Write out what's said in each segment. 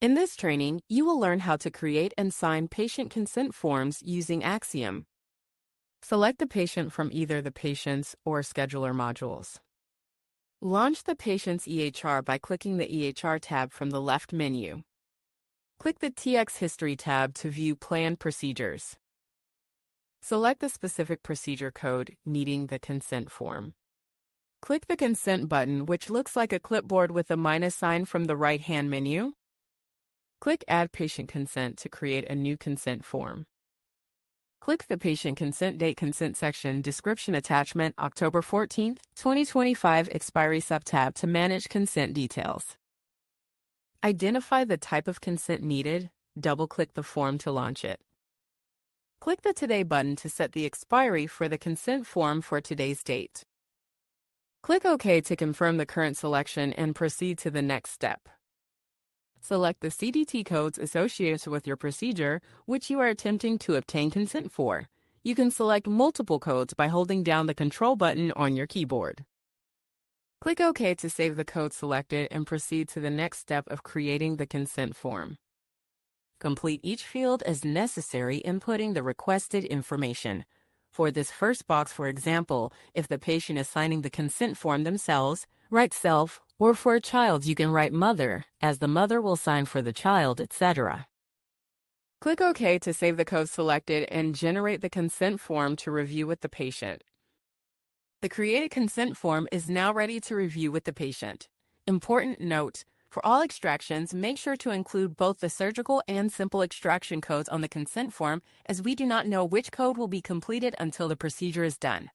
In this training, you will learn how to create and sign patient consent forms using axiUm. Select the patient from either the Patients or Scheduler modules. Launch the patient's EHR by clicking the EHR tab from the left menu. Click the TX History tab to view planned procedures. Select the specific procedure code needing the consent form. Click the Consent button, which looks like a clipboard with a minus sign from the right-hand menu. Click Add Patient Consent to create a new consent form. Click the Patient Consent Date Consent section Description Attachment October 14, 2025 Expiry subtab to manage consent details. Identify the type of consent needed. Double-click the form to launch it. Click the Today button to set the expiry for the consent form for today's date. Click OK to confirm the current selection and proceed to the next step. Select the CDT codes associated with your procedure, which you are attempting to obtain consent for. You can select multiple codes by holding down the Control button on your keyboard. Click OK to save the code selected and proceed to the next step of creating the consent form. Complete each field as necessary, inputting the requested information. For this first box, for example, if the patient is signing the consent form themselves, write self, or for a child you can write mother, as the mother will sign for the child, etc. Click OK to save the code selected and generate the consent form to review with the patient. The created consent form is now ready to review with the patient. Important note: for all extractions, make sure to include both the surgical and simple extraction codes on the consent form, as we do not know which code will be completed until the procedure is done.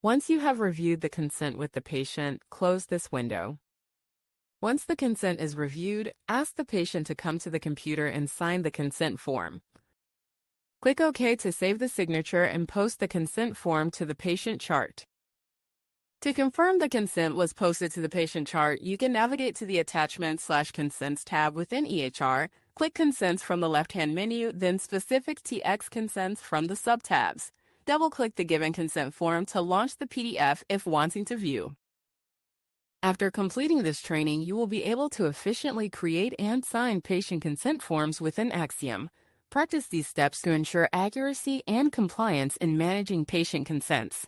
Once you have reviewed the consent with the patient, close this window. Once the consent is reviewed, ask the patient to come to the computer and sign the consent form. Click OK to save the signature and post the consent form to the patient chart. To confirm the consent was posted to the patient chart, you can navigate to the Attachments/Consents tab within EHR, click Consents from the left-hand menu, then Specific TX Consents from the sub-tabs. Double-click the given consent form to launch the PDF if wanting to view. After completing this training, you will be able to efficiently create and sign patient consent forms within axiUm. Practice these steps to ensure accuracy and compliance in managing patient consents.